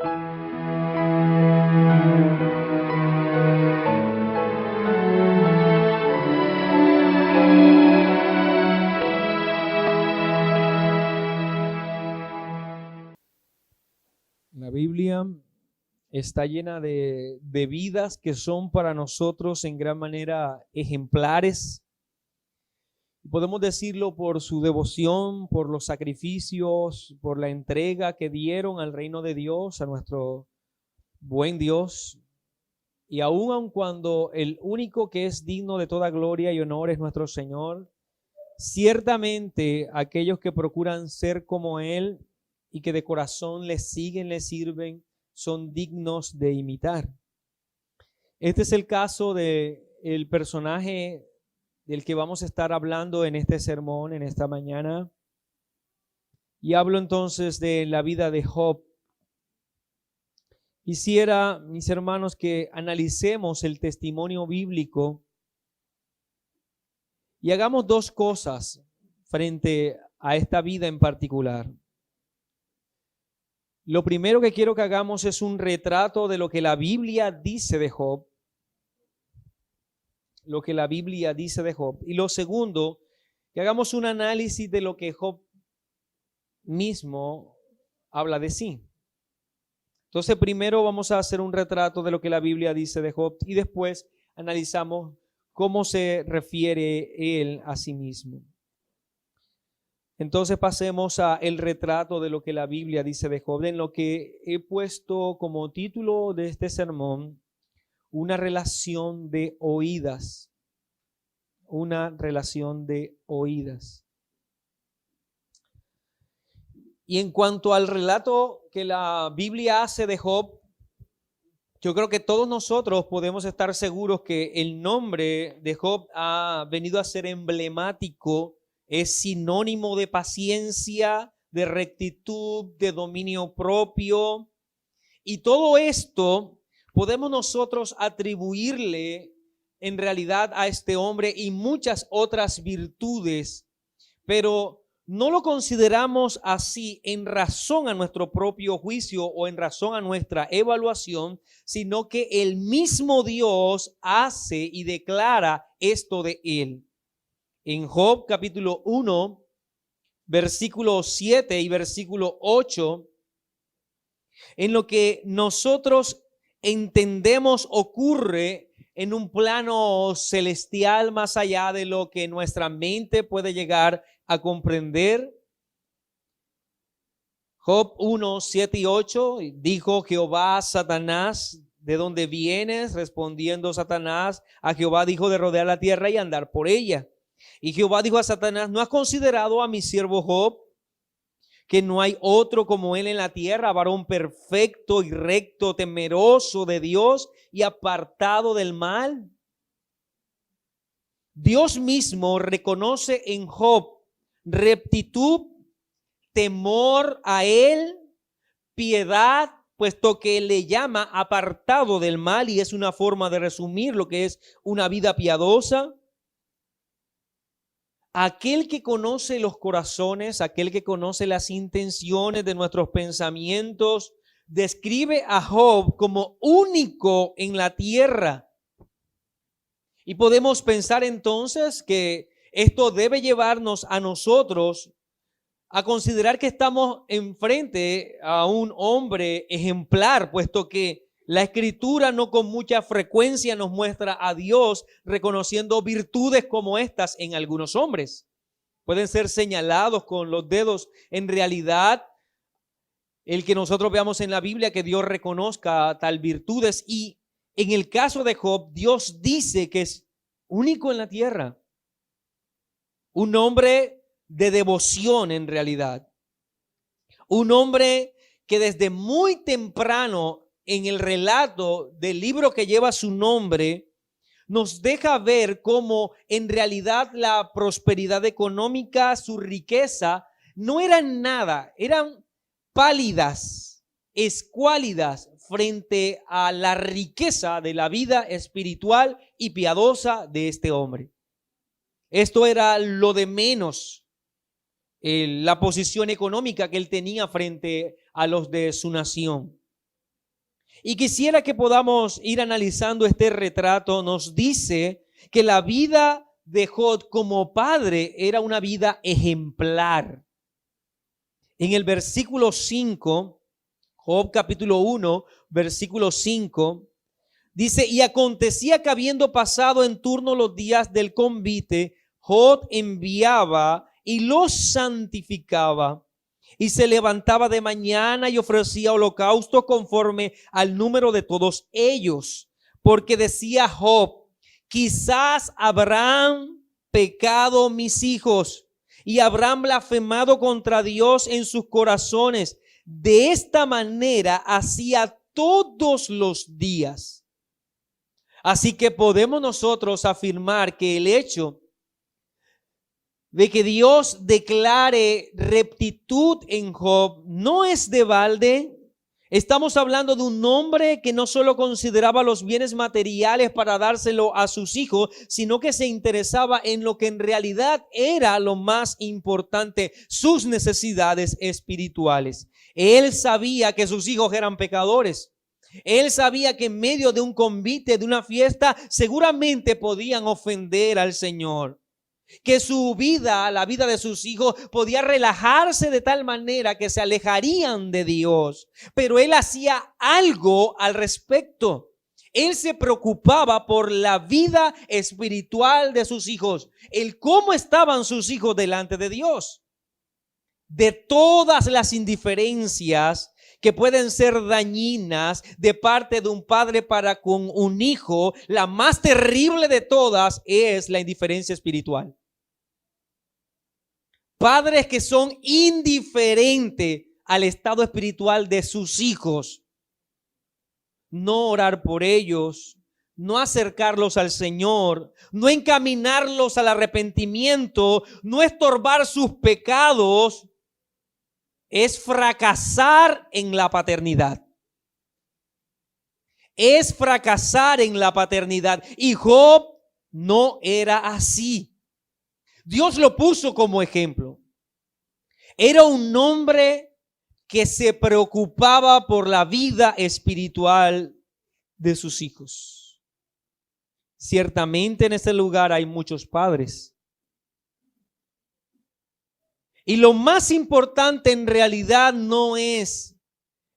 La Biblia está llena de vidas que son para nosotros en gran manera ejemplares. Podemos decirlo por su devoción, por los sacrificios, por la entrega que dieron al reino de Dios, a nuestro buen Dios. Y aun cuando el único que es digno de toda gloria y honor es nuestro Señor, ciertamente aquellos que procuran ser como Él y que de corazón le siguen, le sirven, son dignos de imitar. Este es el caso del personaje del que vamos a estar hablando en este sermón, en esta mañana. Y hablo entonces de la vida de Job. Quisiera, mis hermanos, que analicemos el testimonio bíblico y hagamos dos cosas frente a esta vida en particular. Lo primero que quiero que hagamos es un retrato de lo que la Biblia dice de Job. Lo que la Biblia dice de Job. Y lo segundo, que hagamos un análisis de lo que Job mismo habla de sí. Entonces, primero vamos a hacer un retrato de lo que la Biblia dice de Job y después analizamos cómo se refiere él a sí mismo. Entonces pasemos a el retrato de lo que la Biblia dice de Job, en lo que he puesto como título de este sermón, una relación de oídas. Una relación de oídas. Y en cuanto al relato que la Biblia hace de Job, yo creo que todos nosotros podemos estar seguros que el nombre de Job ha venido a ser emblemático, es sinónimo de paciencia, de rectitud, de dominio propio. Y todo esto podemos nosotros atribuirle en realidad a este hombre y muchas otras virtudes, pero no lo consideramos así en razón a nuestro propio juicio o en razón a nuestra evaluación, sino que el mismo Dios hace y declara esto de él. En Job capítulo 1, versículo 7 y versículo 8, en lo que nosotros entendemos ocurre en un plano celestial más allá de lo que nuestra mente puede llegar a comprender. Job 1, 7 y 8, dijo Jehová a Satanás, ¿de dónde vienes? Respondiendo Satanás, a Jehová dijo de rodear la tierra y andar por ella. Y Jehová dijo a Satanás, ¿no has considerado a mi siervo Job, que no hay otro como él en la tierra, varón perfecto y recto, temeroso de Dios y apartado del mal? Dios mismo reconoce en Job rectitud, temor a él, piedad, puesto que él le llama apartado del mal, y es una forma de resumir lo que es una vida piadosa. Aquel que conoce los corazones, aquel que conoce las intenciones de nuestros pensamientos, describe a Job como único en la tierra. Y podemos pensar entonces que esto debe llevarnos a nosotros a considerar que estamos enfrente a un hombre ejemplar, puesto que la Escritura no con mucha frecuencia nos muestra a Dios reconociendo virtudes como estas en algunos hombres. Pueden ser señalados con los dedos. En realidad, el que nosotros veamos en la Biblia que Dios reconozca tal virtudes, y en el caso de Job, Dios dice que es único en la tierra. Un hombre de devoción en realidad. Un hombre que desde muy temprano en el relato del libro que lleva su nombre, nos deja ver cómo en realidad la prosperidad económica, su riqueza, no eran nada, eran pálidas, escuálidas frente a la riqueza de la vida espiritual y piadosa de este hombre. Esto era lo de menos, la posición económica que él tenía frente a los de su nación. Y quisiera que podamos ir analizando este retrato. Nos dice que la vida de Job como padre era una vida ejemplar. En el versículo 5, Job capítulo 1, versículo 5, dice: y acontecía que habiendo pasado en turno los días del convite, Job enviaba y los santificaba, y se levantaba de mañana y ofrecía holocausto conforme al número de todos ellos. Porque decía Job: quizás habrán pecado mis hijos y habrán blasfemado contra Dios en sus corazones. De esta manera hacía todos los días. Así que podemos nosotros afirmar que el hecho de que Dios declare rectitud en Job no es de balde. Estamos hablando de un hombre que no solo consideraba los bienes materiales para dárselo a sus hijos, sino que se interesaba en lo que en realidad era lo más importante, sus necesidades espirituales. Él sabía que sus hijos eran pecadores. Él sabía que en medio de un convite, de una fiesta, seguramente podían ofender al Señor. Que su vida, la vida de sus hijos, podía relajarse de tal manera que se alejarían de Dios. Pero él hacía algo al respecto. Él se preocupaba por la vida espiritual de sus hijos, el cómo estaban sus hijos delante de Dios. De todas las indiferencias que pueden ser dañinas de parte de un padre para con un hijo, la más terrible de todas es la indiferencia espiritual. Padres que son indiferentes al estado espiritual de sus hijos. No orar por ellos, no acercarlos al Señor, no encaminarlos al arrepentimiento, no estorbar sus pecados, es fracasar en la paternidad. Es fracasar en la paternidad. Y Job no era así. Dios lo puso como ejemplo. Era un hombre que se preocupaba por la vida espiritual de sus hijos. Ciertamente en este lugar hay muchos padres. Y lo más importante en realidad no es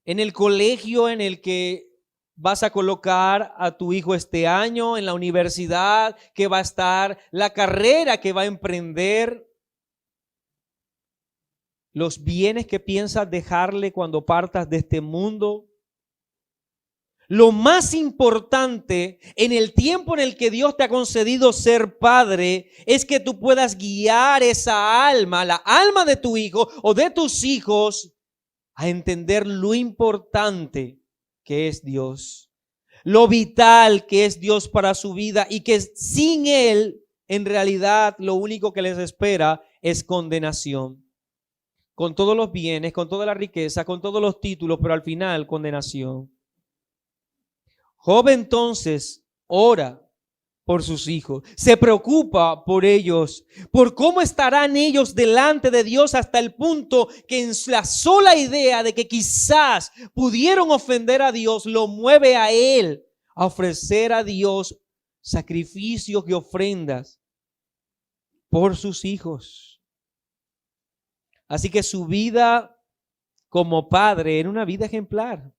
en el colegio en el que vas a colocar a tu hijo este año, en la universidad que va a estar, la carrera que va a emprender, los bienes que piensas dejarle cuando partas de este mundo. Lo más importante en el tiempo en el que Dios te ha concedido ser padre es que tú puedas guiar esa alma, la alma de tu hijo o de tus hijos, a entender lo importante que es Dios, lo vital que es Dios para su vida, y que sin Él, en realidad, lo único que les espera es condenación. Con todos los bienes, con toda la riqueza, con todos los títulos, pero al final condenación. Job entonces ora por sus hijos, se preocupa por ellos, por cómo estarán ellos delante de Dios, hasta el punto que en la sola idea de que quizás pudieron ofender a Dios lo mueve a él a ofrecer a Dios sacrificios y ofrendas por sus hijos. Así que su vida como padre era una vida ejemplar,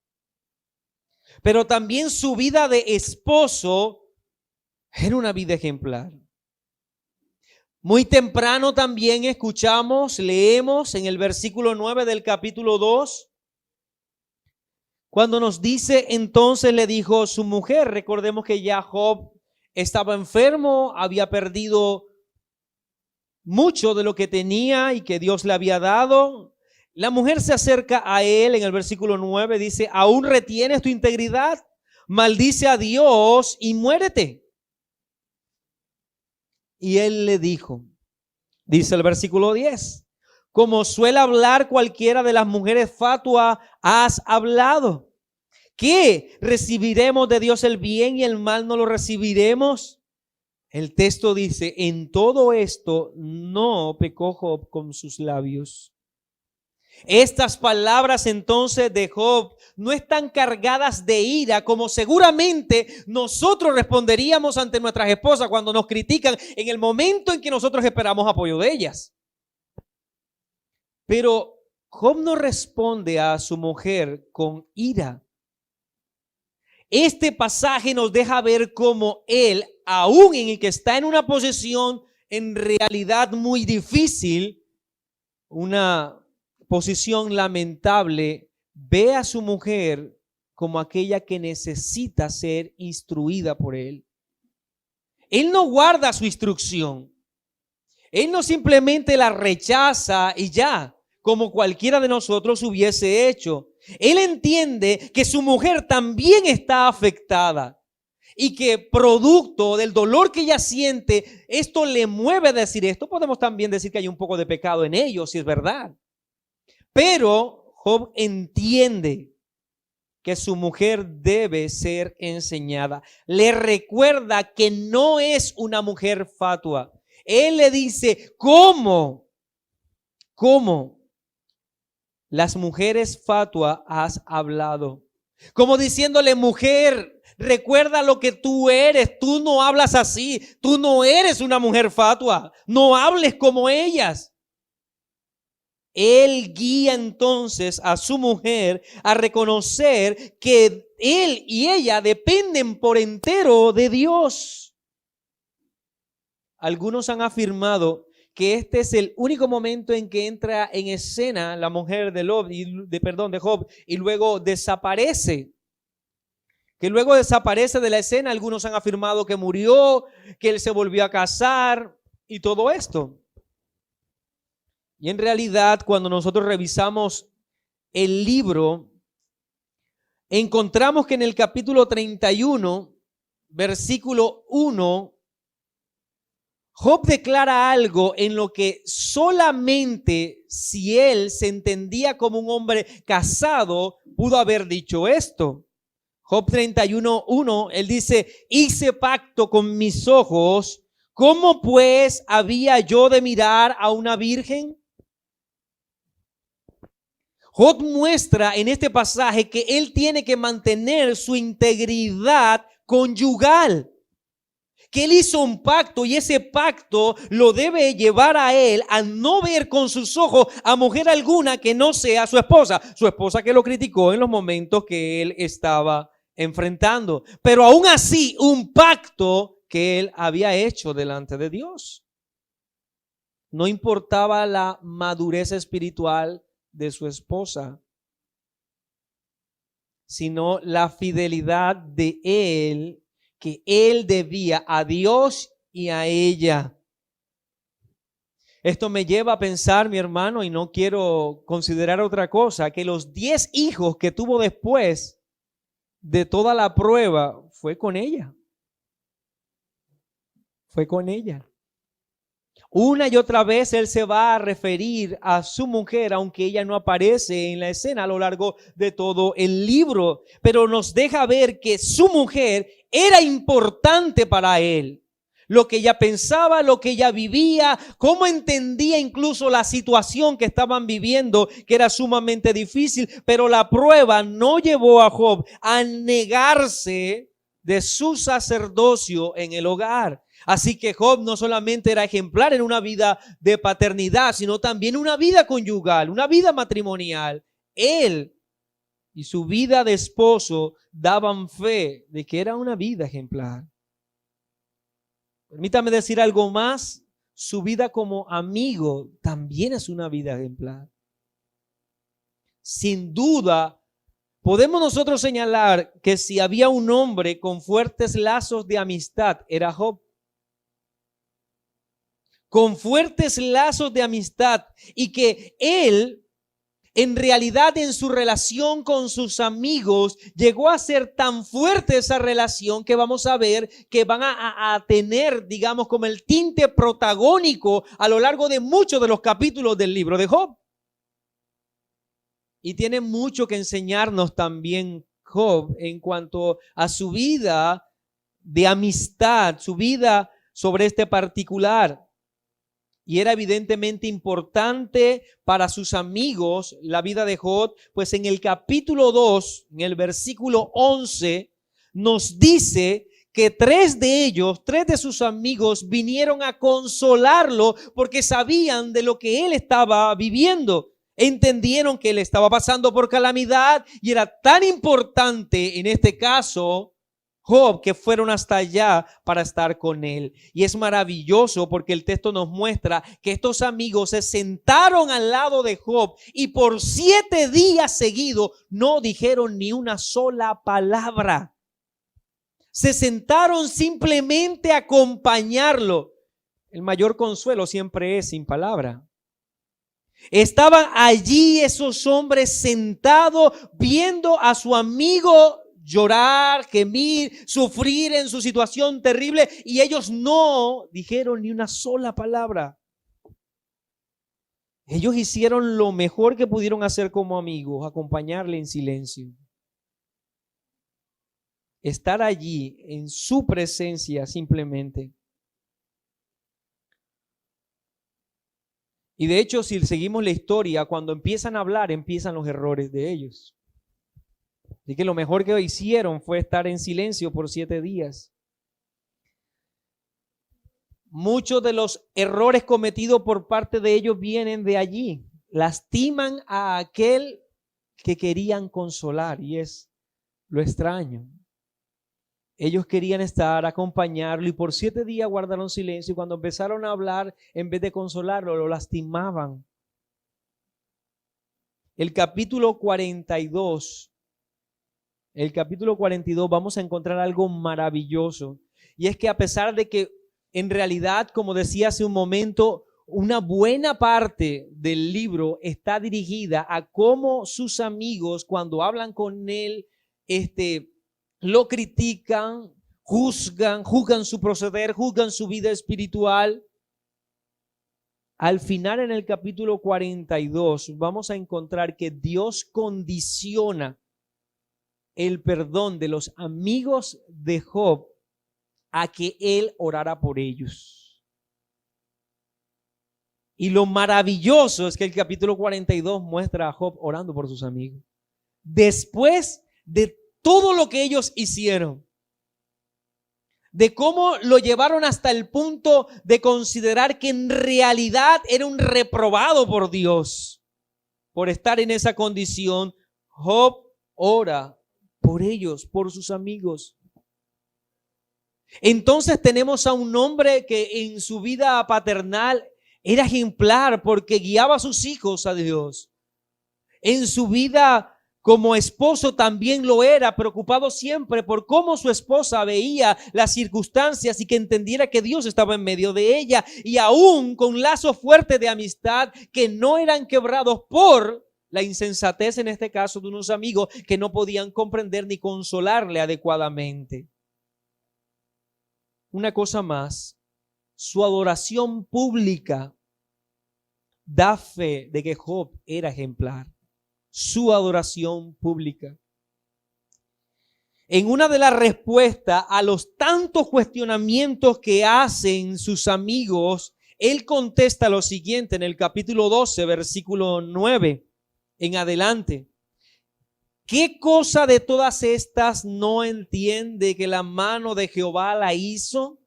pero también su vida de esposo era una vida ejemplar. Muy temprano también leemos en el versículo 9 del capítulo 2, cuando nos dice: entonces le dijo su mujer. Recordemos que ya Job estaba enfermo, había perdido mucho de lo que tenía y que Dios le había dado. La mujer se acerca a él en el versículo 9, dice: ¿aún retienes tu integridad? Maldice a Dios y muérete. Y él le dijo, dice el versículo 10, como suele hablar cualquiera de las mujeres fatuas, has hablado. ¿Qué? ¿Recibiremos de Dios el bien y el mal no lo recibiremos? El texto dice: en todo esto no pecó Job con sus labios. Estas palabras entonces de Job no están cargadas de ira como seguramente nosotros responderíamos ante nuestras esposas cuando nos critican en el momento en que nosotros esperamos apoyo de ellas. Pero Job no responde a su mujer con ira. Este pasaje nos deja ver cómo él, aún en el que está en una posición en realidad muy difícil, una posición lamentable, ve a su mujer como aquella que necesita ser instruida por él. Él no guarda su instrucción. Él no simplemente la rechaza y ya, como cualquiera de nosotros hubiese hecho. Él entiende que su mujer también está afectada y que producto del dolor que ella siente, esto le mueve a decir esto. Podemos también decir que hay un poco de pecado en ello, si es verdad. Pero Job entiende que su mujer debe ser enseñada. Le recuerda que no es una mujer fatua. Él le dice, ¿cómo las mujeres fatua has hablado? Como diciéndole, mujer, recuerda lo que tú eres. Tú no hablas así. Tú no eres una mujer fatua. No hables como ellas. Él guía entonces a su mujer a reconocer que él y ella dependen por entero de Dios. Algunos han afirmado que este es el único momento en que entra en escena la mujer de Job y luego desaparece. Que luego desaparece de la escena. Algunos han afirmado que murió, que él se volvió a casar y todo esto. Y en realidad, cuando nosotros revisamos el libro, encontramos que en el capítulo 31, versículo 1, Job declara algo en lo que solamente si él se entendía como un hombre casado, pudo haber dicho esto. Job 31:1, él dice, hice pacto con mis ojos, ¿cómo pues había yo de mirar a una virgen? Job muestra en este pasaje que él tiene que mantener su integridad conyugal, que él hizo un pacto y ese pacto lo debe llevar a él a no ver con sus ojos a mujer alguna que no sea su esposa que lo criticó en los momentos que él estaba enfrentando, pero aún así un pacto que él había hecho delante de Dios. No importaba la madurez espiritual de su esposa, sino la fidelidad de él, que él debía a Dios y a ella. Esto me lleva a pensar, mi hermano, y no quiero considerar otra cosa, que los 10 hijos que tuvo después de toda la prueba fue con ella. Fue con ella. Una y otra vez él se va a referir a su mujer, aunque ella no aparece en la escena a lo largo de todo el libro, pero nos deja ver que su mujer era importante para él. Lo que ella pensaba, lo que ella vivía, cómo entendía incluso la situación que estaban viviendo, que era sumamente difícil, pero la prueba no llevó a Job a negarse de su sacerdocio en el hogar. Así que Job no solamente era ejemplar en una vida de paternidad, sino también una vida conyugal, una vida matrimonial. Él y su vida de esposo daban fe de que era una vida ejemplar. Permítame decir algo más. Su vida como amigo también es una vida ejemplar. Sin duda, podemos nosotros señalar que si había un hombre con fuertes lazos de amistad, era Job. Con fuertes lazos de amistad, y que él en realidad en su relación con sus amigos llegó a ser tan fuerte esa relación que vamos a ver que van a tener, digamos, como el tinte protagónico a lo largo de muchos de los capítulos del libro de Job. Y tiene mucho que enseñarnos también Job en cuanto a su vida de amistad, su vida sobre este particular. y era evidentemente importante para sus amigos la vida de Job, pues en el capítulo 2, en el versículo 11, nos dice que tres de sus amigos vinieron a consolarlo porque sabían de lo que él estaba viviendo. Entendieron que él estaba pasando por calamidad y era tan importante en este caso Job que fueron hasta allá para estar con él. Y es maravilloso porque el texto nos muestra que estos amigos se sentaron al lado de Job y por 7 días seguidos no dijeron ni una sola palabra. Se sentaron simplemente a acompañarlo. El mayor consuelo siempre es sin palabra. Estaban allí esos hombres sentados viendo a su amigo llorar, gemir, sufrir en su situación terrible y ellos no dijeron ni una sola palabra. Ellos hicieron lo mejor que pudieron hacer como amigos, acompañarle en silencio. Estar allí en su presencia simplemente. Y de hecho, si seguimos la historia, cuando empiezan a hablar, empiezan los errores de ellos. Así que lo mejor que hicieron fue estar en silencio por 7 días. Muchos de los errores cometidos por parte de ellos vienen de allí. Lastiman a aquel que querían consolar y es lo extraño. Ellos querían estar, acompañarlo y por 7 días guardaron silencio y cuando empezaron a hablar, en vez de consolarlo, lo lastimaban. El capítulo 42, vamos a encontrar algo maravilloso. Y es que a pesar de que en realidad, como decía hace un momento, una buena parte del libro está dirigida a cómo sus amigos, cuando hablan con él, lo critican, juzgan su proceder, juzgan su vida espiritual. Al final, en el capítulo 42, vamos a encontrar que Dios condiciona el perdón de los amigos de Job a que él orara por ellos. Y lo maravilloso es que el capítulo 42 muestra a Job orando por sus amigos. Después de todo lo que ellos hicieron, de cómo lo llevaron hasta el punto de considerar que en realidad era un reprobado por Dios por estar en esa condición, Job ora por ellos, por sus amigos. Entonces tenemos a un hombre que en su vida paternal era ejemplar porque guiaba a sus hijos a Dios. En su vida como esposo también lo era, preocupado siempre por cómo su esposa veía las circunstancias y que entendiera que Dios estaba en medio de ella, y aún con lazos fuertes de amistad que no eran quebrados por la insensatez, en este caso, de unos amigos que no podían comprender ni consolarle adecuadamente. Una cosa más, su adoración pública da fe de que Job era ejemplar. Su adoración pública. En una de las respuestas a los tantos cuestionamientos que hacen sus amigos, él contesta lo siguiente en el capítulo 12, versículo 9 en adelante. ¿Qué cosa de todas estas no entiende que la mano de Jehová la hizo?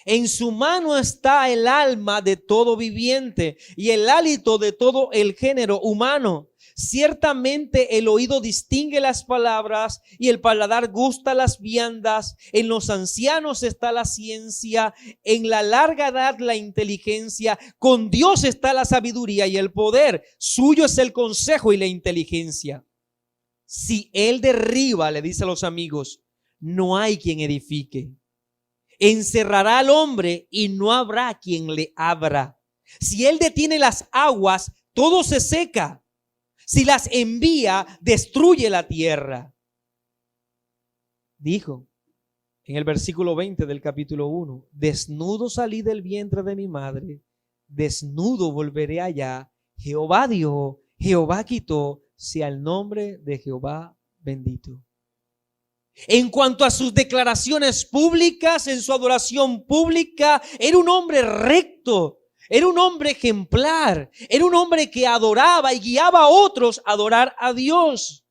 En su mano está el alma de todo viviente y el hálito de todo el género humano. Ciertamente el oído distingue las palabras y el paladar gusta las viandas. En los ancianos está la ciencia, en la larga edad la inteligencia. Con Dios está la sabiduría y el poder. Suyo es el consejo y la inteligencia. Si él derriba, le dice a los amigos, no hay quien edifique. Encerrará al hombre y no habrá quien le abra. Si él detiene las aguas, todo se seca. Si las envía, destruye la tierra. Dijo en el versículo 20 del capítulo 1, desnudo salí del vientre de mi madre, desnudo volveré allá. Jehová dio, Jehová quitó, sea el nombre de Jehová bendito. En cuanto a sus declaraciones públicas, en su adoración pública, era un hombre recto. Era un hombre ejemplar. Era un hombre que adoraba y guiaba a otros a adorar a Dios.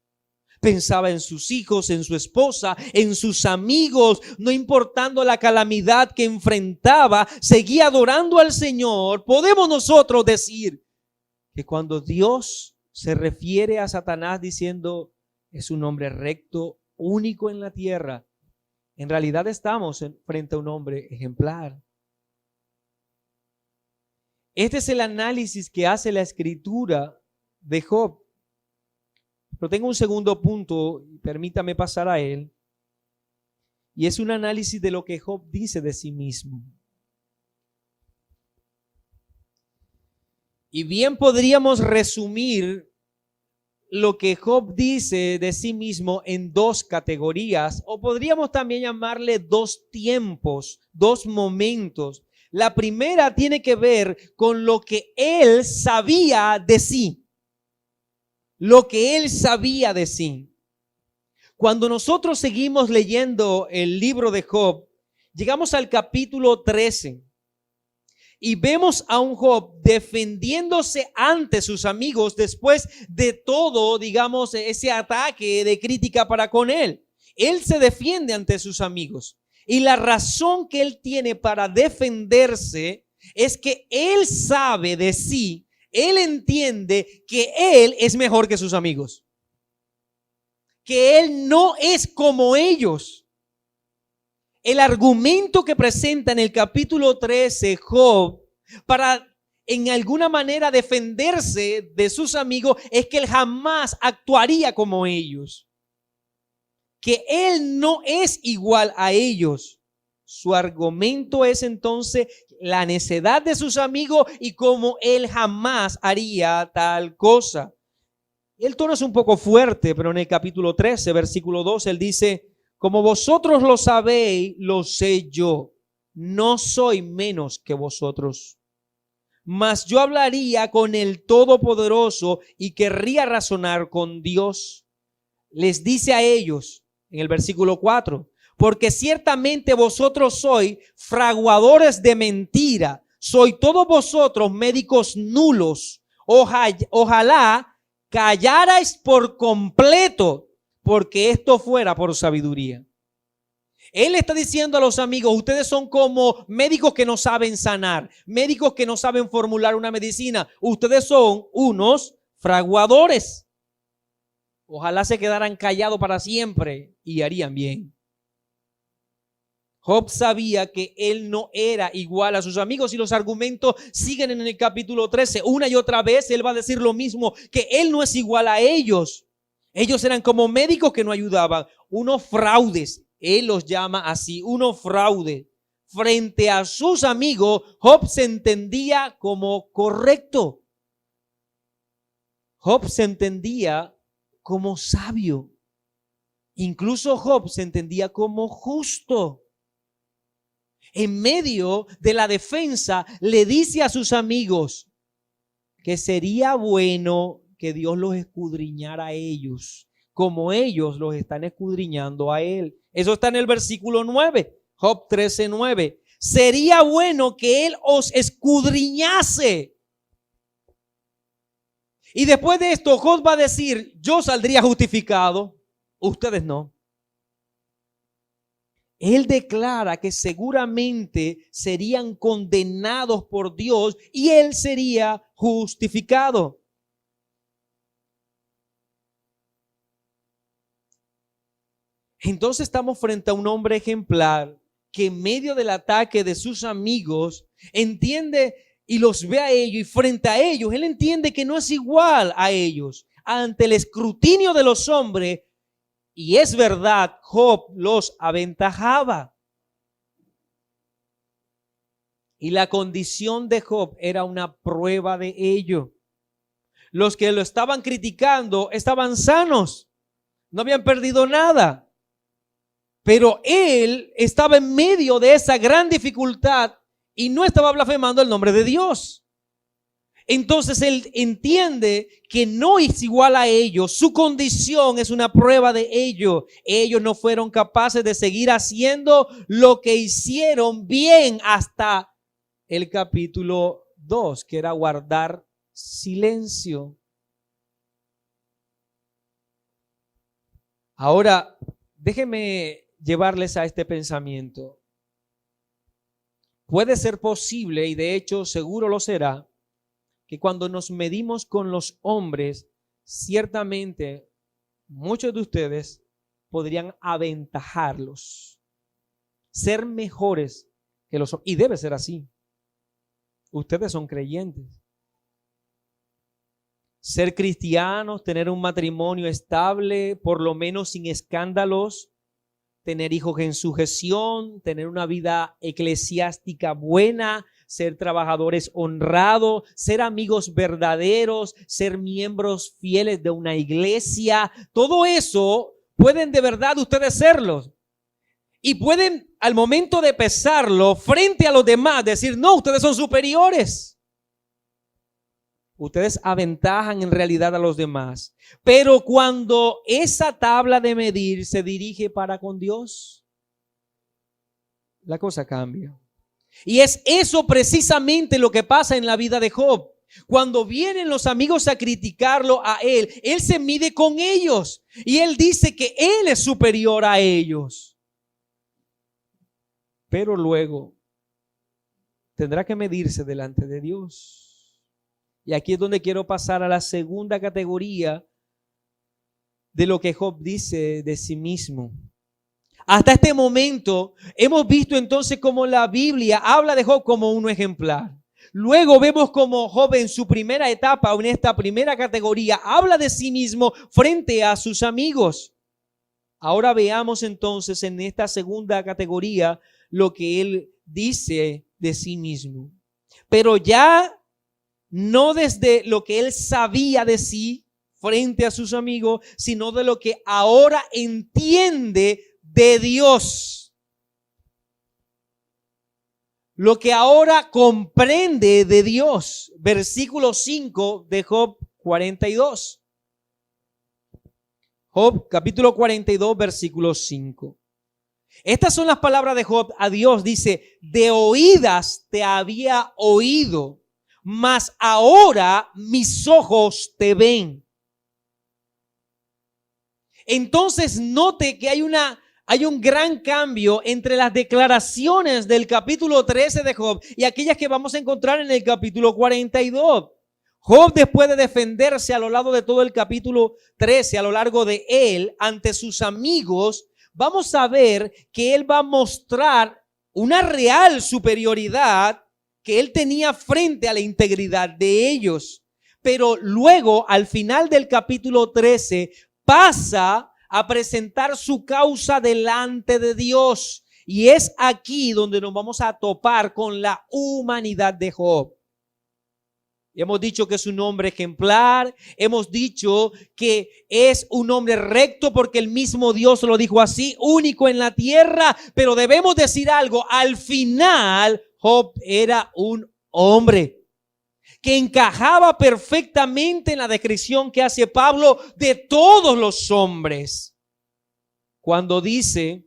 Pensaba en sus hijos, en su esposa, en sus amigos, no importando la calamidad que enfrentaba, seguía adorando al Señor. Podemos nosotros decir que cuando Dios se refiere a Satanás diciendo es un hombre recto, único en la tierra, en realidad estamos frente a un hombre ejemplar. Este es el análisis que hace la Escritura de Job. Pero tengo un segundo punto, permítame pasar a él, y es un análisis de lo que Job dice de sí mismo. Y bien podríamos resumir lo que Job dice de sí mismo en dos categorías, o podríamos también llamarle dos tiempos, dos momentos. La primera tiene que ver con lo que él sabía de sí. Lo que él sabía de sí. Cuando nosotros seguimos leyendo el libro de Job, llegamos al capítulo 13 y vemos a un Job defendiéndose ante sus amigos después de todo, digamos, ese ataque de crítica para con él. Él se defiende ante sus amigos y la razón que él tiene para defenderse es que él sabe de sí. Él entiende que él es mejor que sus amigos, que él no es como ellos. El argumento que presenta en el capítulo 13 Job para en alguna manera defenderse de sus amigos es que él jamás actuaría como ellos, que él no es igual a ellos. Su argumento es entonces la necedad de sus amigos y cómo él jamás haría tal cosa. El tono es un poco fuerte, pero en el capítulo 13, versículo 2, él dice, como vosotros lo sabéis, lo sé yo, no soy menos que vosotros. Mas yo hablaría con el Todopoderoso y querría razonar con Dios. Les dice a ellos, en el versículo 4, porque ciertamente vosotros sois fraguadores de mentira, sois todos vosotros médicos nulos. Ojalá callarais por completo, porque esto fuera por sabiduría. Él está diciendo a los amigos, ustedes son como médicos que no saben sanar, médicos que no saben formular una medicina. Ustedes son unos fraguadores. Ojalá se quedaran callados para siempre y harían bien. Job sabía que él no era igual a sus amigos y los argumentos siguen en el capítulo 13. Una y otra vez él va a decir lo mismo, que él no es igual a ellos. Ellos eran como médicos que no ayudaban, unos fraudes. Él los llama así, unos fraudes. Frente a sus amigos, Job se entendía como correcto. Job se entendía como sabio. Incluso Job se entendía como justo. En medio de la defensa, le dice a sus amigos que sería bueno que Dios los escudriñara a ellos, como ellos los están escudriñando a él. Eso está en el versículo 9, Job 13:9. Sería bueno que él os escudriñase. Y después de esto, Job va a decir, yo saldría justificado, ustedes no. Él declara que seguramente serían condenados por Dios y él sería justificado. Entonces estamos frente a un hombre ejemplar que en medio del ataque de sus amigos entiende y los ve a ellos, y frente a ellos él entiende que no es igual a ellos. Ante el escrutinio de los hombres, y es verdad, Job los aventajaba. Y la condición de Job era una prueba de ello. Los que lo estaban criticando estaban sanos, no habían perdido nada. Pero él estaba en medio de esa gran dificultad y no estaba blasfemando el nombre de Dios. Entonces él entiende que no es igual a ellos. Su condición es una prueba de ello. Ellos no fueron capaces de seguir haciendo lo que hicieron bien hasta el capítulo 2, que era guardar silencio. Ahora, déjenme llevarles a este pensamiento. Puede ser posible, y de hecho seguro lo será, que cuando nos medimos con los hombres, ciertamente muchos de ustedes podrían aventajarlos, ser mejores que los hombres. Y debe ser así. Ustedes son creyentes. Ser cristianos, tener un matrimonio estable, por lo menos sin escándalos, tener hijos en sujeción, tener una vida eclesiástica buena, ser trabajadores honrados, ser amigos verdaderos, ser miembros fieles de una iglesia. Todo eso pueden de verdad ustedes serlos. Y pueden al momento de pesarlo frente a los demás decir, no, ustedes son superiores. Ustedes aventajan en realidad a los demás. Pero cuando esa tabla de medir se dirige para con Dios, la cosa cambia. Y es eso precisamente lo que pasa en la vida de Job. Cuando vienen los amigos a criticarlo a él se mide con ellos. Y él dice que él es superior a ellos. Pero luego tendrá que medirse delante de Dios. Y aquí es donde quiero pasar a la segunda categoría de lo que Job dice de sí mismo. Hasta este momento hemos visto entonces cómo la Biblia habla de Job como un ejemplar. Luego vemos cómo Job en su primera etapa, en esta primera categoría, habla de sí mismo frente a sus amigos. Ahora veamos entonces en esta segunda categoría lo que él dice de sí mismo. Pero ya no desde lo que él sabía de sí frente a sus amigos, sino de lo que ahora entiende de Dios. Lo que ahora comprende de Dios. Versículo 5 de Job 42. Job capítulo 42, versículo 5. Estas son las palabras de Job a Dios. Dice, de oídas te había oído, mas ahora mis ojos te ven. Entonces note que hay un gran cambio entre las declaraciones del capítulo 13 de Job y aquellas que vamos a encontrar en el capítulo 42. Job, después de defenderse a lo largo de todo el capítulo 13, a lo largo de él, ante sus amigos, vamos a ver que él va a mostrar una real superioridad que él tenía frente a la integridad de ellos. Pero luego, al final del capítulo 13, pasa a presentar su causa delante de Dios. Y es aquí donde nos vamos a topar con la humanidad de Job. Hemos dicho que es un hombre ejemplar, hemos dicho que es un hombre recto porque el mismo Dios lo dijo así, único en la tierra, pero debemos decir algo, al final Job era un hombre que encajaba perfectamente en la descripción que hace Pablo de todos los hombres. Cuando dice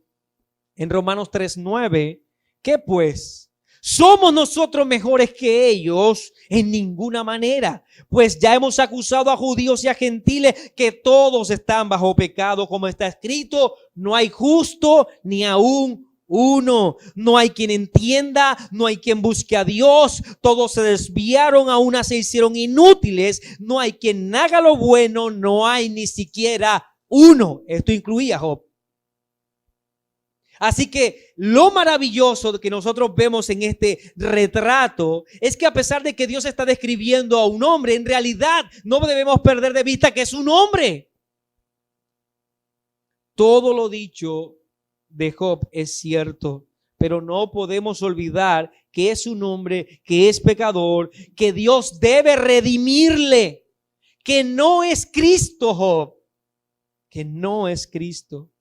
en Romanos 3:9, ¿qué pues? ¿Somos nosotros mejores que ellos? En ninguna manera, pues ya hemos acusado a judíos y a gentiles que todos están bajo pecado, como está escrito, no hay justo ni aún uno, no hay quien entienda, no hay quien busque a Dios, todos se desviaron, a una se hicieron inútiles, no hay quien haga lo bueno, no hay ni siquiera uno. Esto incluía a Job. Así que lo maravilloso que nosotros vemos en este retrato es que a pesar de que Dios está describiendo a un hombre, en realidad no debemos perder de vista que es un hombre. Todo lo dicho de Job es cierto, pero no podemos olvidar que es un hombre, que es pecador, que Dios debe redimirle, que no es Cristo Job, que no es Cristo.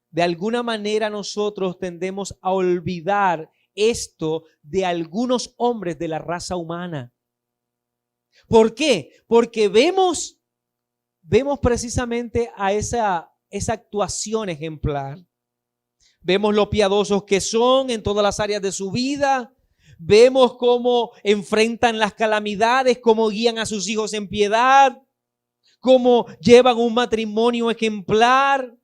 De alguna manera nosotros tendemos a olvidar esto de algunos hombres de la raza humana. ¿Por qué? Porque vemos precisamente a esa actuación ejemplar. Vemos lo piadosos que son en todas las áreas de su vida. vemos cómo enfrentan las calamidades, cómo guían a sus hijos en piedad, cómo llevan un matrimonio ejemplar.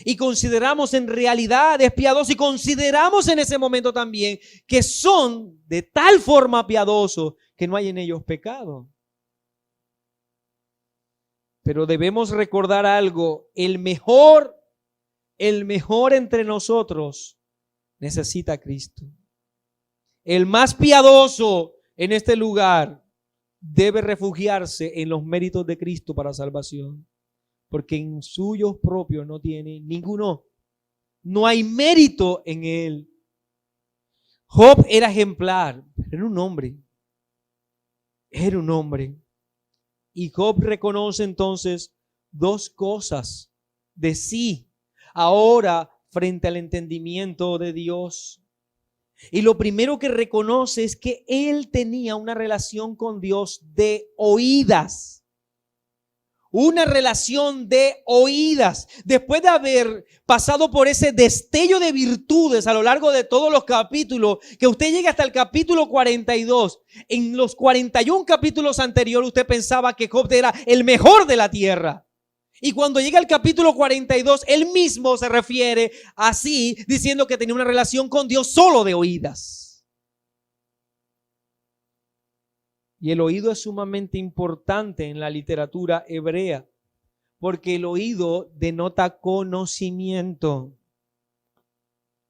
Y consideramos en realidad es piadoso y consideramos en ese momento también que son de tal forma piadosos que no hay en ellos pecado. Pero debemos recordar algo, el mejor entre nosotros necesita a Cristo. El más piadoso en este lugar debe refugiarse en los méritos de Cristo para salvación. Porque en suyos propios no tiene ninguno. No hay mérito en él. Job era ejemplar, era un hombre. Era un hombre. Y Job reconoce entonces dos cosas de sí ahora frente al entendimiento de Dios. Y lo primero que reconoce es que él tenía una relación con Dios de oídas. Una relación de oídas. Después de haber pasado por ese destello de virtudes a lo largo de todos los capítulos, que usted llegue hasta el capítulo 42, en los 41 capítulos anteriores usted pensaba que Job era el mejor de la tierra. Y cuando llega al capítulo 42, él mismo se refiere así, diciendo que tenía una relación con Dios solo de oídas. Y el oído es sumamente importante en la literatura hebrea, porque el oído denota conocimiento.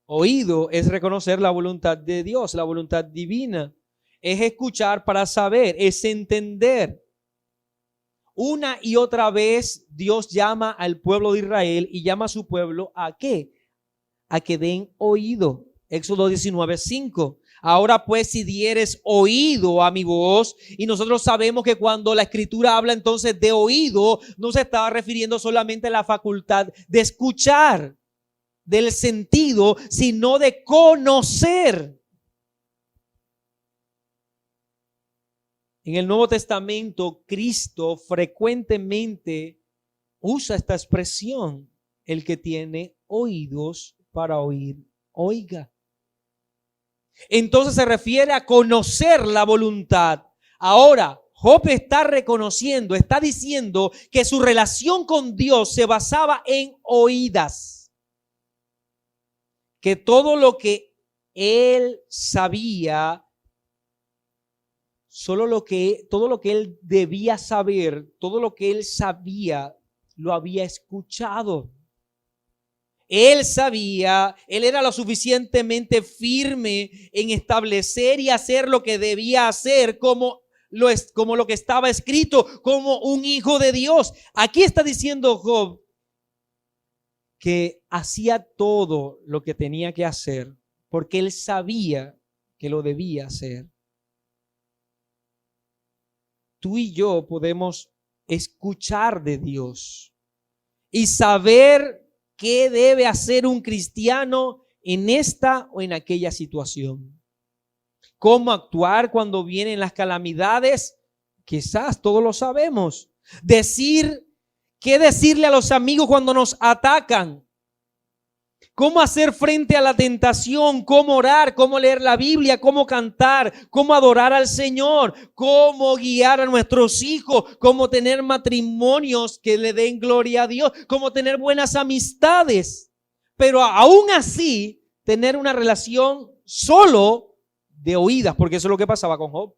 Oído es reconocer la voluntad de Dios, la voluntad divina. Es escuchar para saber, es entender. Una y otra vez Dios llama al pueblo de Israel y llama a su pueblo ¿a qué? A que den oído. Éxodo 19:5. Ahora pues, si dieres oído a mi voz, y nosotros sabemos que cuando la escritura habla entonces de oído, no se estaba refiriendo solamente a la facultad de escuchar, del sentido, sino de conocer. En el Nuevo Testamento, Cristo frecuentemente usa esta expresión, el que tiene oídos para oír, oiga. Entonces se refiere a conocer la voluntad. Ahora, Job está reconociendo, está diciendo que su relación con Dios se basaba en oídas. Que todo lo que él sabía, todo lo que él debía saber, todo lo que él sabía, lo había escuchado. Él sabía, él era lo suficientemente firme en establecer y hacer lo que debía hacer como lo que estaba escrito, como un hijo de Dios. Aquí está diciendo Job que hacía todo lo que tenía que hacer porque él sabía que lo debía hacer. Tú y yo podemos escuchar de Dios y saber ¿qué debe hacer un cristiano en esta o en aquella situación? ¿Cómo actuar cuando vienen las calamidades? Quizás todos lo sabemos. ¿Qué decirle a los amigos cuando nos atacan? ¿Cómo hacer frente a la tentación? ¿Cómo orar? ¿Cómo leer la Biblia? ¿Cómo cantar? ¿Cómo adorar al Señor? ¿Cómo guiar a nuestros hijos? ¿Cómo tener matrimonios que le den gloria a Dios? ¿Cómo tener buenas amistades? Pero aún así, tener una relación solo de oídas, porque eso es lo que pasaba con Job.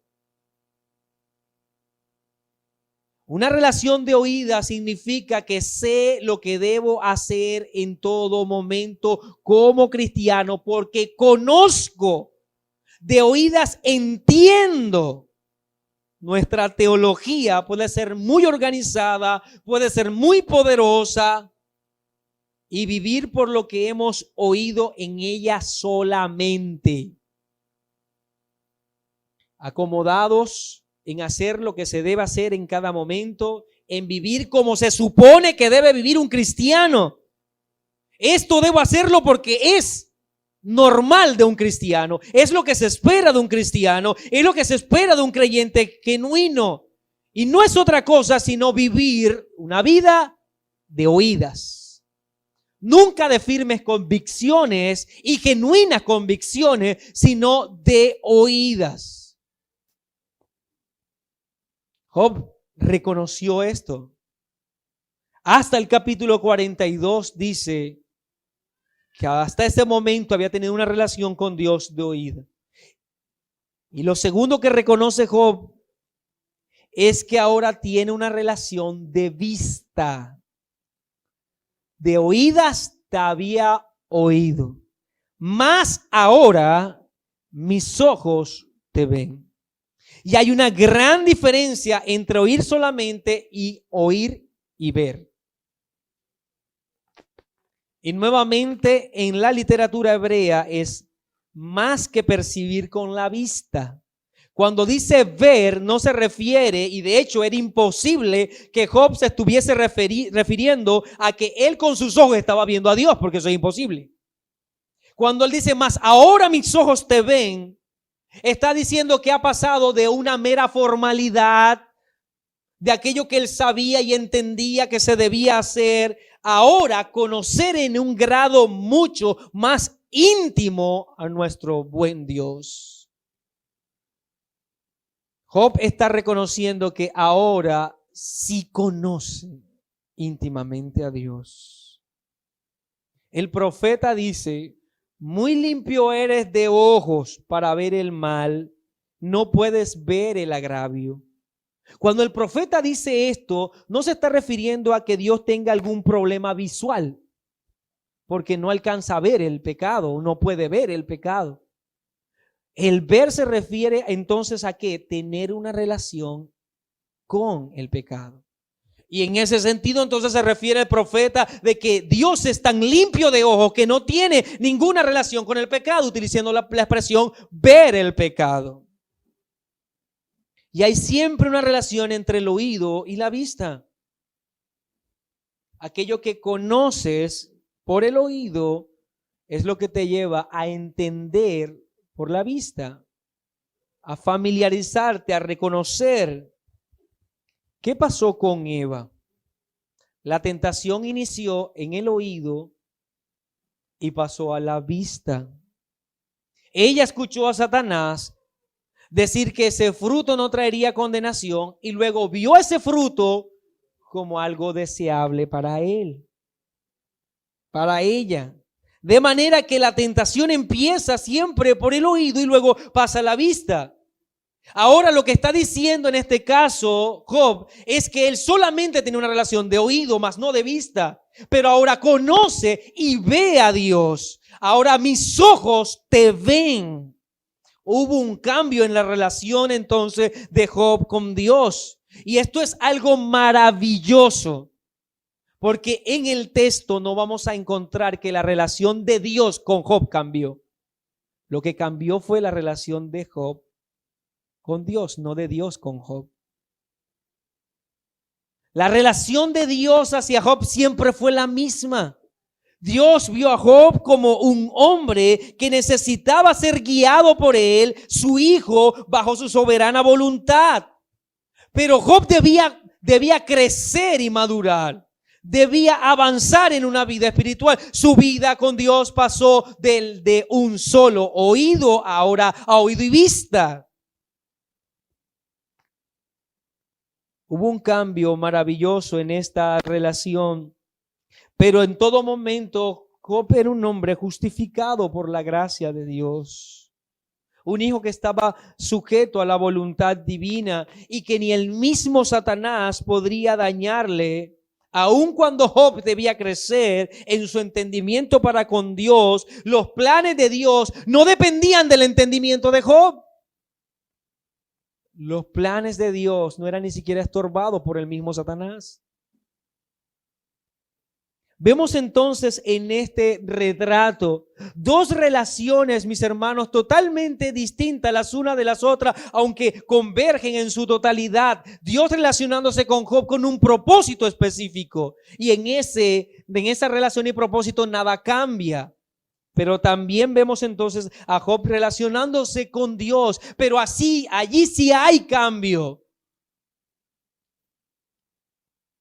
Una relación de oídas significa que sé lo que debo hacer en todo momento como cristiano, porque conozco, de oídas entiendo. Nuestra teología puede ser muy organizada, puede ser muy poderosa y vivir por lo que hemos oído en ella solamente. Acomodados en hacer lo que se debe hacer en cada momento, en vivir como se supone que debe vivir un cristiano. Esto debo hacerlo porque es normal de un cristiano, es lo que se espera de un cristiano, es lo que se espera de un creyente genuino. Y no es otra cosa sino vivir una vida de oídas. Nunca de firmes convicciones y genuinas convicciones, sino de oídas. Job reconoció esto. Hasta el capítulo 42 dice que hasta ese momento había tenido una relación con Dios de oída. Y lo segundo que reconoce Job es que ahora tiene una relación de vista. De oídas te había oído, mas ahora mis ojos te ven. Y hay una gran diferencia entre oír solamente y oír y ver. Y nuevamente en la literatura hebrea es más que percibir con la vista. Cuando dice ver, no se refiere, y de hecho era imposible que Job se estuviese refiriendo a que él con sus ojos estaba viendo a Dios, porque eso es imposible. Cuando él dice, más ahora mis ojos te ven, está diciendo que ha pasado de una mera formalidad, de aquello que él sabía y entendía que se debía hacer, ahora conocer en un grado mucho más íntimo a nuestro buen Dios. Job está reconociendo que ahora sí conoce íntimamente a Dios. El profeta dice, muy limpio eres de ojos para ver el mal, no puedes ver el agravio. Cuando el profeta dice esto, no se está refiriendo a que Dios tenga algún problema visual, porque no alcanza a ver el pecado, no puede ver el pecado. El ver se refiere entonces a qué? Tener una relación con el pecado. Y en ese sentido entonces se refiere el profeta de que Dios es tan limpio de ojos que no tiene ninguna relación con el pecado, utilizando la expresión ver el pecado. Y hay siempre una relación entre el oído y la vista. Aquello que conoces por el oído es lo que te lleva a entender por la vista, a familiarizarte, a reconocer. ¿Qué pasó con Eva? La tentación inició en el oído y pasó a la vista. Ella escuchó a Satanás decir que ese fruto no traería condenación y luego vio ese fruto como algo deseable para él, para ella. De manera que la tentación empieza siempre por el oído y luego pasa a la vista. Ahora lo que está diciendo en este caso Job es que él solamente tiene una relación de oído, más no de vista. Pero ahora conoce y ve a Dios. Ahora mis ojos te ven. Hubo un cambio en la relación entonces de Job con Dios. Y esto es algo maravilloso. Porque en el texto no vamos a encontrar que la relación de Dios con Job cambió. Lo que cambió fue la relación de Job con Dios, no de Dios con Job. La relación de Dios hacia Job siempre fue la misma. Dios vio a Job como un hombre que necesitaba ser guiado por él, su hijo, bajo su soberana voluntad. Pero Job debía crecer y madurar. Debía avanzar en una vida espiritual. Su vida con Dios pasó de un solo oído ahora a oído y vista. Hubo un cambio maravilloso en esta relación, pero en todo momento Job era un hombre justificado por la gracia de Dios. Un hijo que estaba sujeto a la voluntad divina y que ni el mismo Satanás podría dañarle. Aun cuando Job debía crecer en su entendimiento para con Dios, los planes de Dios no dependían del entendimiento de Job. Los planes de Dios no eran ni siquiera estorbados por el mismo Satanás. Vemos entonces en este retrato dos relaciones, mis hermanos, totalmente distintas las unas de las otras, aunque convergen en su totalidad. Dios relacionándose con Job con un propósito específico. Y en esa relación y propósito nada cambia. Pero también vemos entonces a Job relacionándose con Dios. Pero allí sí hay cambio.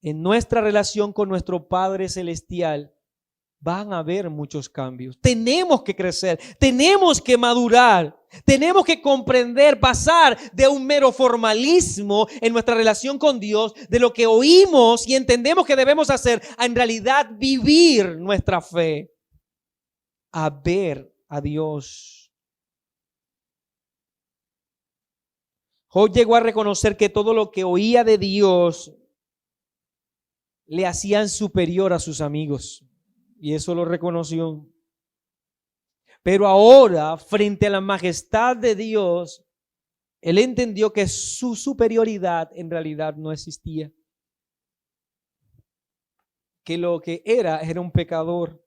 En nuestra relación con nuestro Padre Celestial, van a haber muchos cambios. Tenemos que crecer, tenemos que madurar, tenemos que comprender, pasar de un mero formalismo en nuestra relación con Dios, de lo que oímos y entendemos que debemos hacer, a en realidad vivir nuestra fe, a ver a Dios. Job llegó a reconocer que todo lo que oía de Dios le hacían superior a sus amigos. Y eso lo reconoció. Pero ahora, frente a la majestad de Dios, él entendió que su superioridad en realidad no existía. Que lo que era un pecador.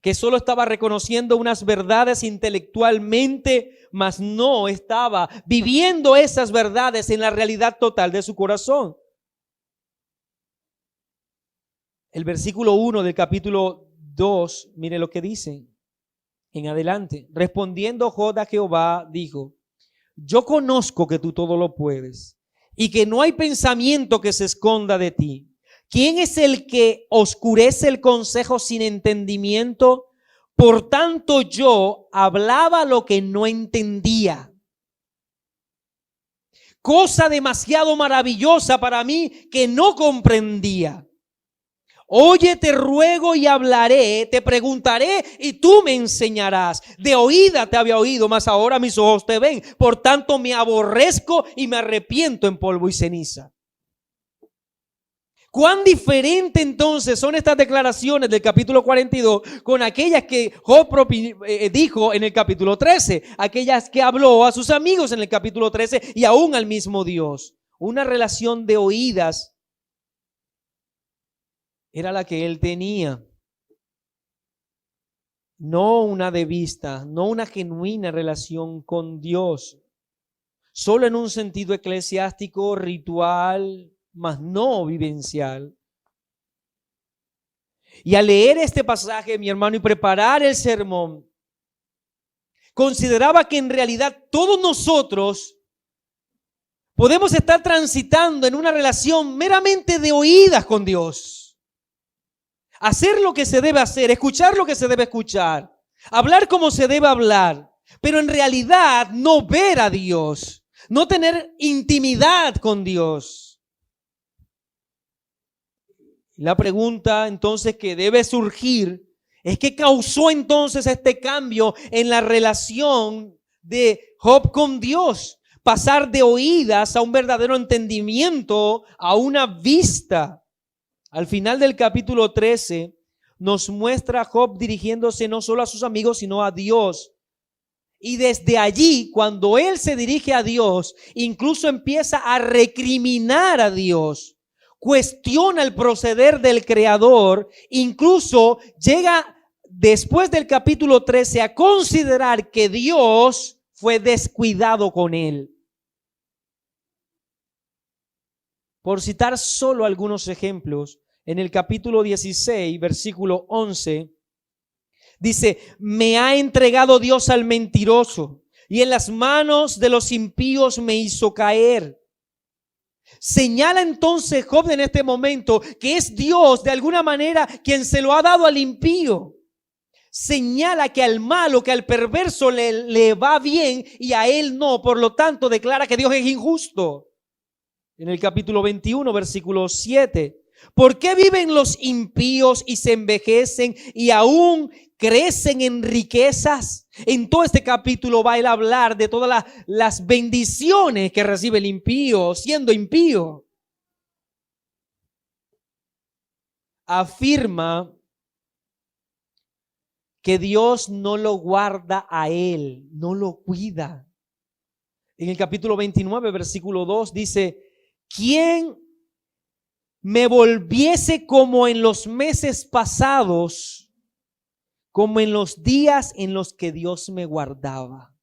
Que solo estaba reconociendo unas verdades intelectualmente, mas no estaba viviendo esas verdades en la realidad total de su corazón. El versículo 1 del capítulo 2, mire lo que dice en adelante. Respondiendo Job a Jehová, dijo: yo conozco que tú todo lo puedes y que no hay pensamiento que se esconda de ti. ¿Quién es el que oscurece el consejo sin entendimiento? Por tanto yo hablaba lo que no entendía. Cosa demasiado maravillosa para mí que no comprendía. Oye, te ruego y hablaré, te preguntaré y tú me enseñarás. De oída te había oído, mas ahora mis ojos te ven. Por tanto me aborrezco y me arrepiento en polvo y ceniza. ¿Cuán diferente entonces son estas declaraciones del capítulo 42 con aquellas que Job dijo en el capítulo 13? Aquellas que habló a sus amigos en el capítulo 13 y aún al mismo Dios. Una relación de oídas era la que él tenía, no una de vista, no una genuina relación con Dios, solo en un sentido eclesiástico, ritual, mas no vivencial. Y al leer este pasaje, mi hermano, y preparar el sermón, consideraba que en realidad todos nosotros podemos estar transitando en una relación meramente de oídas con Dios. Hacer lo que se debe hacer, escuchar lo que se debe escuchar, hablar como se debe hablar, pero en realidad no ver a Dios, no tener intimidad con Dios. La pregunta entonces que debe surgir es: ¿qué causó entonces este cambio en la relación de Job con Dios? Pasar de oídas a un verdadero entendimiento, a una vista. Al final del capítulo 13 nos muestra a Job dirigiéndose no solo a sus amigos, sino a Dios. Y desde allí, cuando él se dirige a Dios, incluso empieza a recriminar a Dios. Cuestiona el proceder del Creador. Incluso llega después del capítulo 13 a considerar que Dios fue descuidado con él. Por citar solo algunos ejemplos, en el capítulo 16, versículo 11, dice: me ha entregado Dios al mentiroso y en las manos de los impíos me hizo caer. Señala entonces Job en este momento que es Dios de alguna manera quien se lo ha dado al impío. Señala que al malo, que al perverso le va bien y a él no. Por lo tanto declara que Dios es injusto. En el capítulo 21, versículo 7. ¿Por qué viven los impíos y se envejecen y aún crecen en riquezas? En todo este capítulo va a hablar de todas las bendiciones que recibe el impío siendo impío. Afirma que Dios no lo guarda a él, no lo cuida. En el capítulo 29, versículo 2 dice: ¿quién me volviese como en los meses pasados, como en los días en los que Dios me guardaba?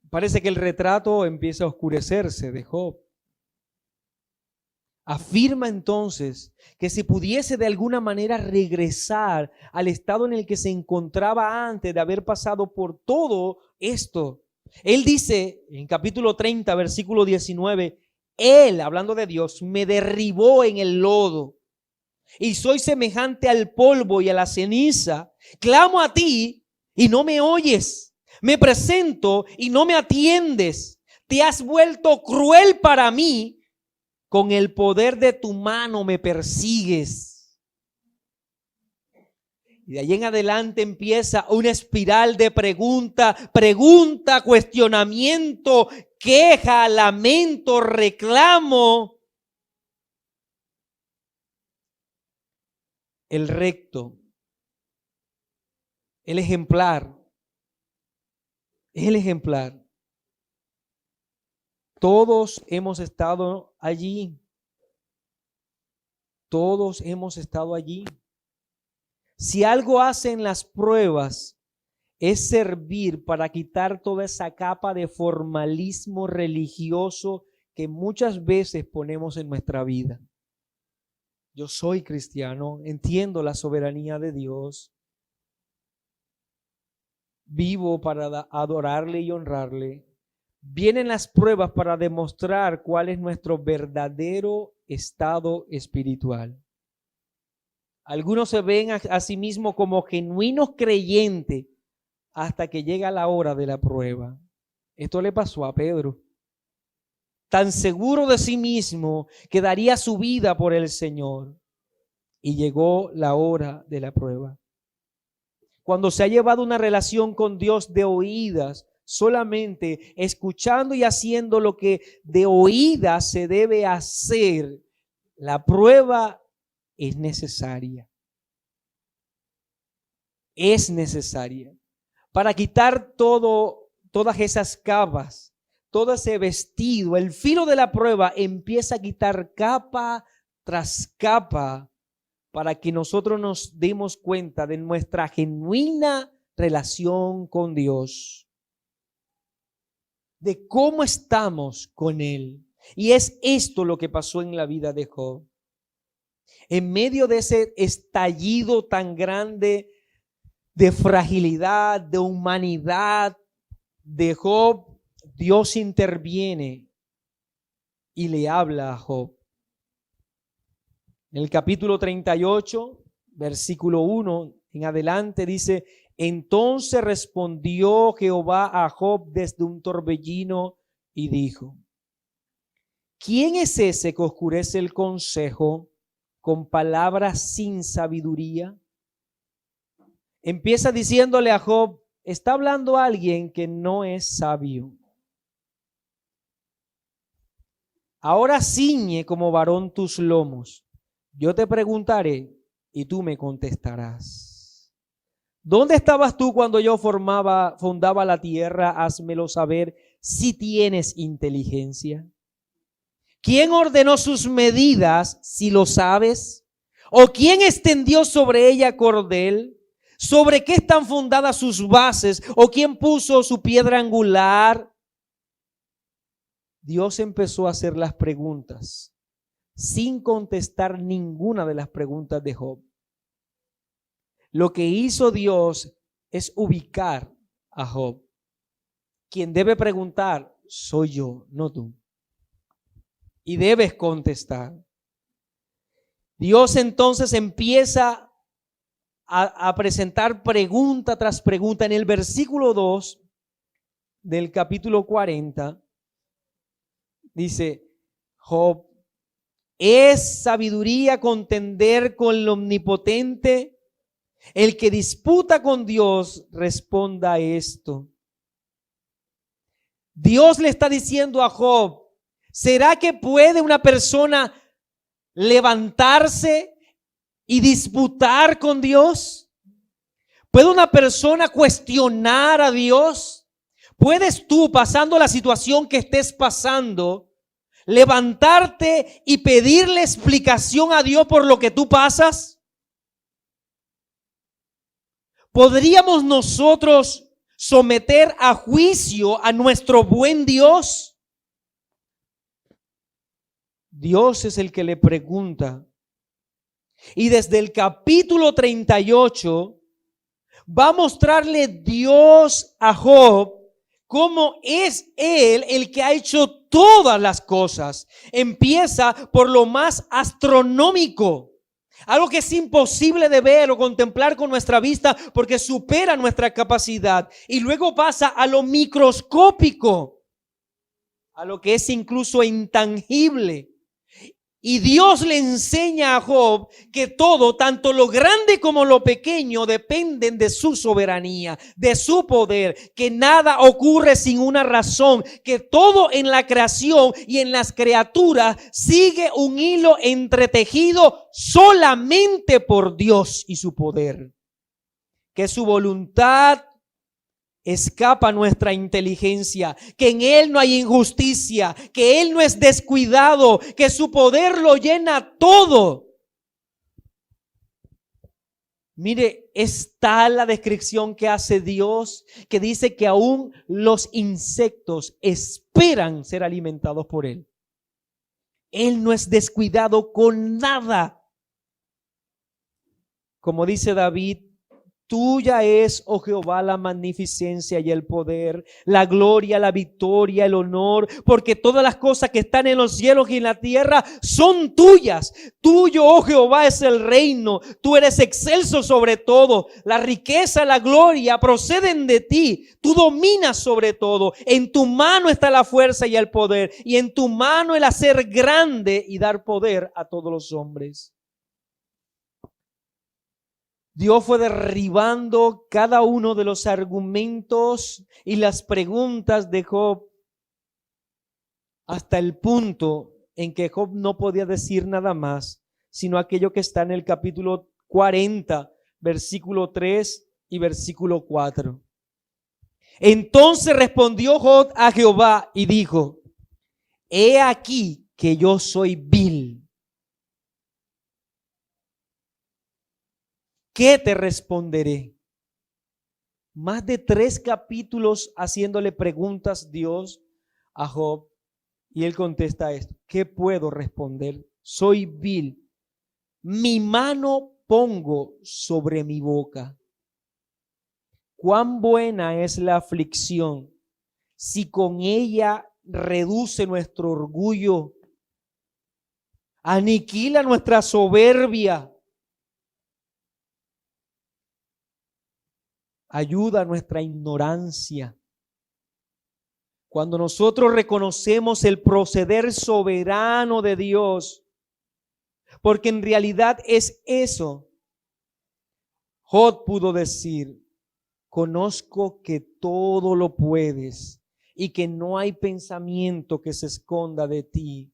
Parece que el retrato empieza a oscurecerse de Job. Afirma entonces que si pudiese de alguna manera regresar al estado en el que se encontraba antes de haber pasado por todo esto. Él dice en capítulo 30, versículo 19: Él, hablando de Dios, me derribó en el lodo y soy semejante al polvo y a la ceniza. Clamo a ti y no me oyes. Me presento y no me atiendes. Te has vuelto cruel para mí. Con el poder de tu mano me persigues. Y de ahí en adelante empieza una espiral de pregunta, cuestionamiento, queja, lamento, reclamo. El recto, el ejemplar, Todos hemos estado allí. Todos hemos estado allí. Si algo hacen las pruebas es servir para quitar toda esa capa de formalismo religioso que muchas veces ponemos en nuestra vida. Yo soy cristiano, entiendo la soberanía de Dios, vivo para adorarle y honrarle. Vienen las pruebas para demostrar cuál es nuestro verdadero estado espiritual. Algunos se ven a sí mismos como genuinos creyentes hasta que llega la hora de la prueba. Esto le pasó a Pedro. Tan seguro de sí mismo que daría su vida por el Señor. Y llegó la hora de la prueba. Cuando se ha llevado una relación con Dios de oídas, solamente escuchando y haciendo lo que de oídas se debe hacer, la prueba es necesaria. Es necesaria para quitar todas esas capas, todo ese vestido. El filo de la prueba empieza a quitar capa tras capa para que nosotros nos demos cuenta de nuestra genuina relación con Dios, de cómo estamos con Él. Y es esto lo que pasó en la vida de Job. En medio de ese estallido tan grande de fragilidad, de humanidad de Job, Dios interviene y le habla a Job. En el capítulo 38, versículo 1 en adelante dice: entonces respondió Jehová a Job desde un torbellino y dijo: ¿quién es ese que oscurece el consejo con palabras sin sabiduría? Empieza diciéndole a Job: está hablando alguien que no es sabio. Ahora ciñe como varón tus lomos. Yo te preguntaré y tú me contestarás. ¿Dónde estabas tú cuando yo fundaba la tierra? Házmelo saber si tienes inteligencia. ¿Quién ordenó sus medidas, si lo sabes? ¿O quién extendió sobre ella cordel? ¿Sobre qué están fundadas sus bases? ¿O quién puso su piedra angular? Dios empezó a hacer las preguntas sin contestar ninguna de las preguntas de Job. Lo que hizo Dios es ubicar a Job. Quien debe preguntar soy yo, no tú. Y debes contestar. Dios entonces empieza a presentar pregunta tras pregunta. En el versículo 2 del capítulo 40 dice: Job, ¿es sabiduría contender con el omnipotente? El que disputa con Dios, responda esto. Dios le está diciendo a Job: ¿será que puede una persona levantarse y disputar con Dios? ¿Puede una persona cuestionar a Dios? ¿Puedes tú, pasando la situación que estés pasando, levantarte y pedirle explicación a Dios por lo que tú pasas? ¿Podríamos nosotros someter a juicio a nuestro buen Dios? Dios es el que le pregunta. Y desde el capítulo 38 va a mostrarle Dios a Job cómo es Él el que ha hecho todas las cosas. Empieza por lo más astronómico, algo que es imposible de ver o contemplar con nuestra vista porque supera nuestra capacidad. Y luego pasa a lo microscópico, a lo que es incluso intangible. Y Dios le enseña a Job que todo, tanto lo grande como lo pequeño, dependen de su soberanía, de su poder, que nada ocurre sin una razón, que todo en la creación y en las criaturas sigue un hilo entretejido solamente por Dios y su poder, que su voluntad escapa nuestra inteligencia, que en Él no hay injusticia, que Él no es descuidado, que su poder lo llena todo. Mire, es tal la descripción que hace Dios que dice que aún los insectos esperan ser alimentados por Él. Él no es descuidado con nada. Como dice David, tuya es, oh Jehová, la magnificencia y el poder, la gloria, la victoria, el honor, porque todas las cosas que están en los cielos y en la tierra son tuyas. Tuyo, oh Jehová, es el reino. Tú eres excelso sobre todo. La riqueza, la gloria proceden de ti. Tú dominas sobre todo. En tu mano está la fuerza y el poder, y en tu mano el hacer grande y dar poder a todos los hombres. Dios fue derribando cada uno de los argumentos y las preguntas de Job hasta el punto en que Job no podía decir nada más, sino aquello que está en el capítulo 40, versículo 3 y versículo 4. Entonces respondió Job a Jehová y dijo: he aquí que yo soy vil. ¿Qué te responderé? Más de 3 capítulos haciéndole preguntas Dios a Job, y él contesta esto: ¿qué puedo responder? Soy vil. Mi mano pongo sobre mi boca. Cuán buena es la aflicción si con ella reduce nuestro orgullo, aniquila nuestra soberbia, ayuda a nuestra ignorancia. Cuando nosotros reconocemos el proceder soberano de Dios, porque en realidad es eso, Job pudo decir: conozco que todo lo puedes y que no hay pensamiento que se esconda de ti.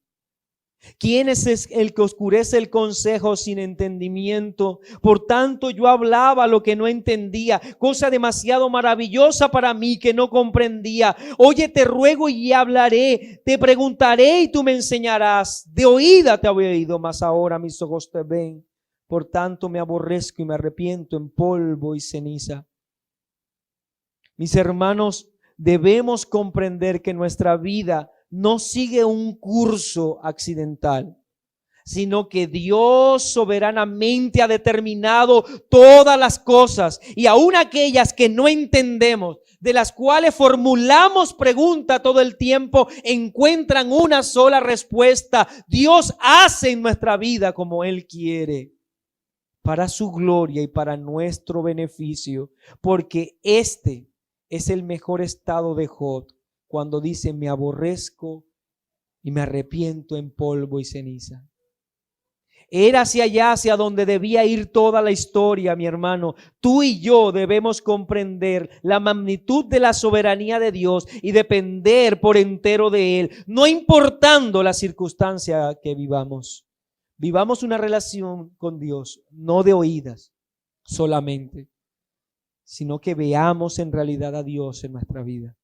¿Quién es el que oscurece el consejo sin entendimiento? Por tanto, yo hablaba lo que no entendía, cosa demasiado maravillosa para mí que no comprendía. Oye, te ruego y hablaré, te preguntaré y tú me enseñarás. De oída te había oído, mas ahora mis ojos te ven. Por tanto, me aborrezco y me arrepiento en polvo y ceniza. Mis hermanos, debemos comprender que nuestra vida no sigue un curso accidental, sino que Dios soberanamente ha determinado todas las cosas, y aun aquellas que no entendemos, de las cuales formulamos preguntas todo el tiempo, encuentran una sola respuesta. Dios hace en nuestra vida como Él quiere, para su gloria y para nuestro beneficio, porque este es el mejor estado de Job, cuando dice: me aborrezco y me arrepiento en polvo y ceniza. Era hacia allá, hacia donde debía ir toda la historia, mi hermano. Tú y yo debemos comprender la magnitud de la soberanía de Dios y depender por entero de Él, no importando la circunstancia que vivamos. Vivamos una relación con Dios, no de oídas solamente, sino que veamos en realidad a Dios en nuestra vida.